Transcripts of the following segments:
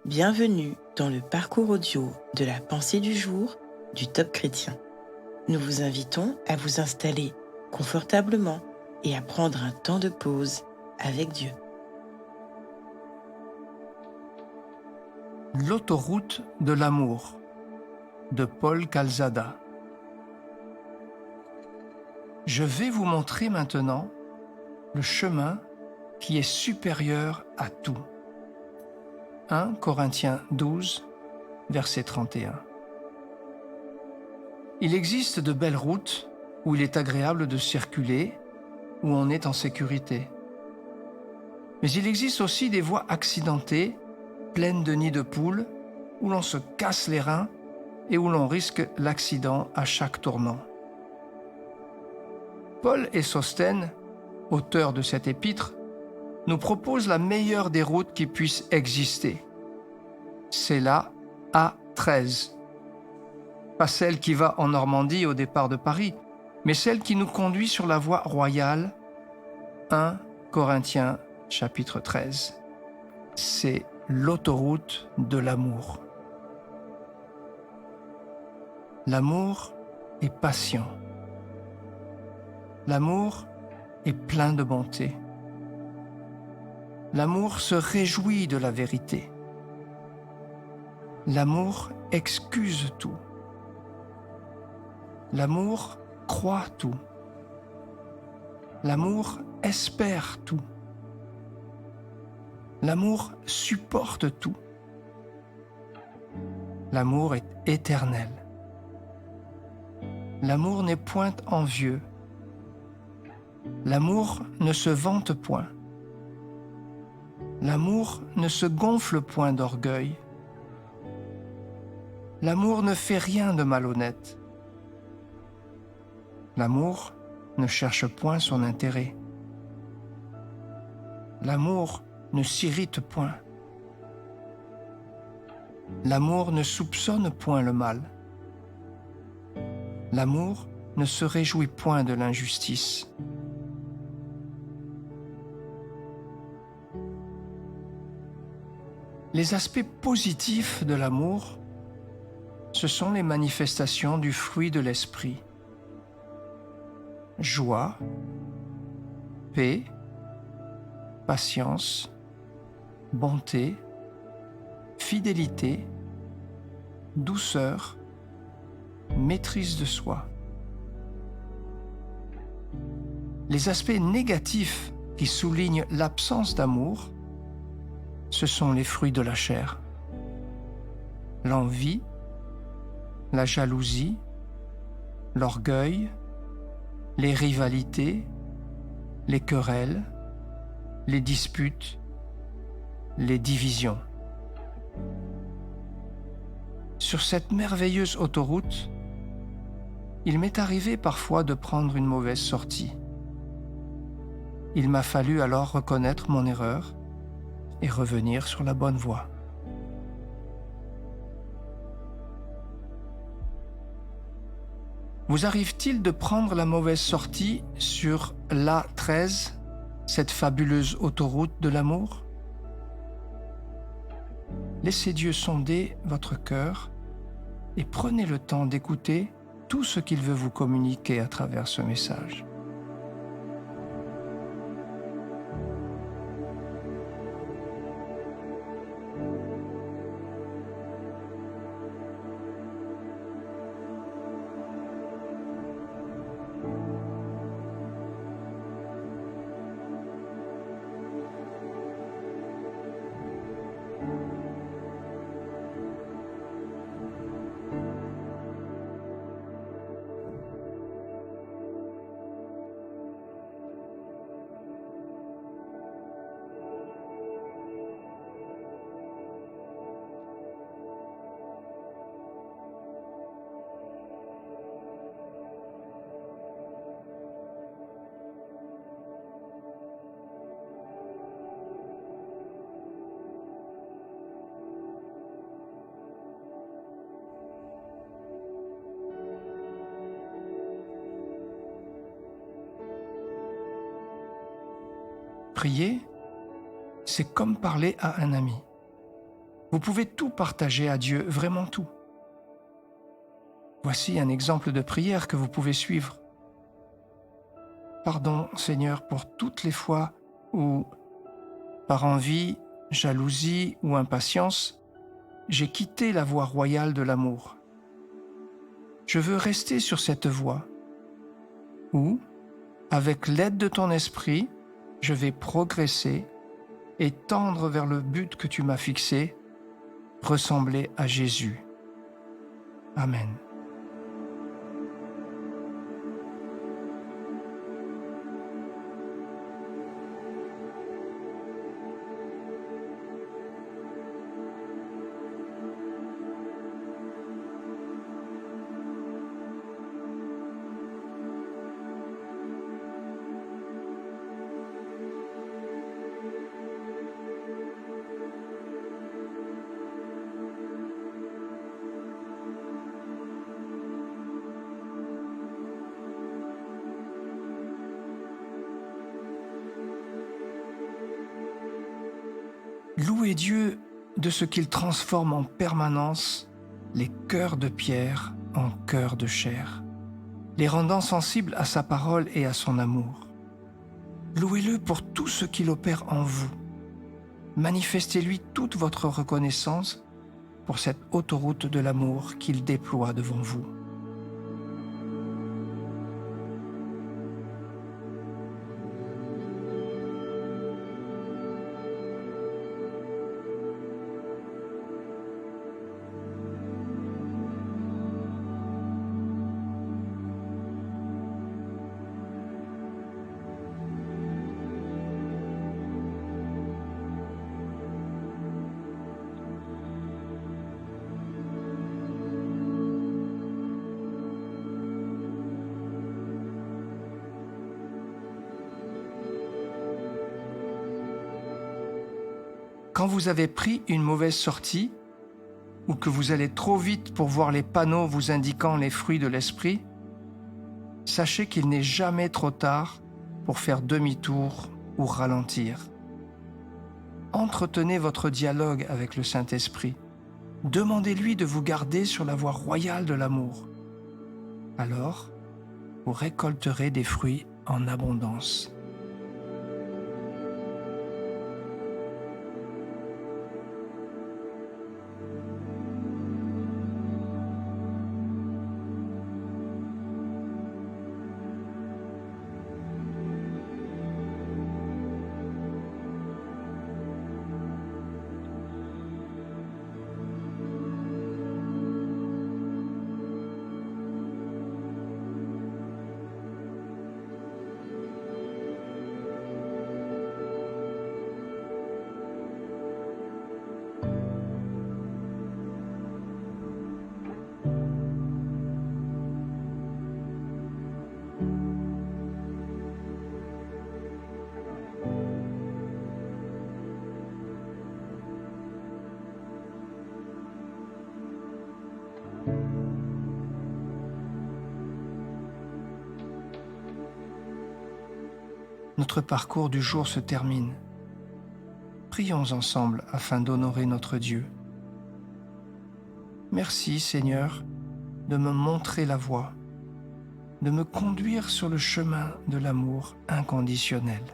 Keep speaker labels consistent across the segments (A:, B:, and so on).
A: Bienvenue dans le parcours audio de la pensée du jour du Top Chrétien. Nous vous invitons à vous installer confortablement et à prendre un temps de pause avec Dieu.
B: L'autoroute de l'amour de Paul Calzada. Je vais vous montrer maintenant le chemin qui est supérieur à tout. 1 Corinthiens 12, verset 31. Il existe de belles routes où il est agréable de circuler, où on est en sécurité. Mais il existe aussi des voies accidentées, pleines de nids de poules, où l'on se casse les reins et où l'on risque l'accident à chaque tournant. Paul et Sosthène, auteurs de cet épître, nous proposent la meilleure des routes qui puissent exister. C'est la A13. Pas celle qui va en Normandie au départ de Paris, mais celle qui nous conduit sur la voie royale. 1 Corinthiens chapitre 13. C'est l'autoroute de l'amour. L'amour est patient. L'amour est plein de bonté. L'amour se réjouit de la vérité. L'amour excuse tout. L'amour croit tout. L'amour espère tout. L'amour supporte tout. L'amour est éternel. L'amour n'est point envieux. L'amour ne se vante point. L'amour ne se gonfle point d'orgueil. L'amour ne fait rien de malhonnête. L'amour ne cherche point son intérêt. L'amour ne s'irrite point. L'amour ne soupçonne point le mal. L'amour ne se réjouit point de l'injustice. Les aspects positifs de l'amour, ce sont les manifestations du fruit de l'esprit. Joie, paix, patience, bonté, fidélité, douceur, maîtrise de soi. Les aspects négatifs qui soulignent l'absence d'amour, ce sont les fruits de la chair. L'envie, la jalousie, l'orgueil, les rivalités, les querelles, les disputes, les divisions. Sur cette merveilleuse autoroute, il m'est arrivé parfois de prendre une mauvaise sortie. Il m'a fallu alors reconnaître mon erreur et revenir sur la bonne voie. Vous arrive-t-il de prendre la mauvaise sortie sur l'A13, cette fabuleuse autoroute de l'amour? Laissez Dieu sonder votre cœur et prenez le temps d'écouter tout ce qu'il veut vous communiquer à travers ce message. Prier, c'est comme parler à un ami. Vous pouvez tout partager à Dieu, vraiment tout. Voici un exemple de prière que vous pouvez suivre. Pardon, Seigneur, pour toutes les fois où, par envie, jalousie ou impatience, j'ai quitté la voie royale de l'amour. Je veux rester sur cette voie où, avec l'aide de ton esprit, je vais progresser et tendre vers le but que tu m'as fixé, ressembler à Jésus. Amen. Louez Dieu de ce qu'il transforme en permanence les cœurs de pierre en cœurs de chair, les rendant sensibles à sa parole et à son amour. Louez-le pour tout ce qu'il opère en vous. Manifestez-lui toute votre reconnaissance pour cette autoroute de l'amour qu'il déploie devant vous. Quand vous avez pris une mauvaise sortie, ou que vous allez trop vite pour voir les panneaux vous indiquant les fruits de l'esprit, sachez qu'il n'est jamais trop tard pour faire demi-tour ou ralentir. Entretenez votre dialogue avec le Saint-Esprit. Demandez-lui de vous garder sur la voie royale de l'amour. Alors, vous récolterez des fruits en abondance. Notre parcours du jour se termine. Prions ensemble afin d'honorer notre Dieu. Merci Seigneur de me montrer la voie, de me conduire sur le chemin de l'amour inconditionnel.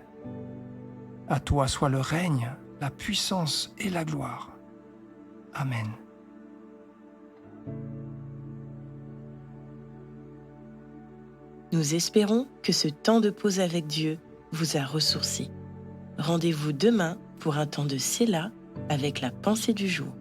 B: À toi soit le règne, la puissance et la gloire. Amen.
A: Nous espérons que ce temps de pause avec Dieu vous a ressourci. Rendez-vous demain pour un temps de Séla avec la pensée du jour.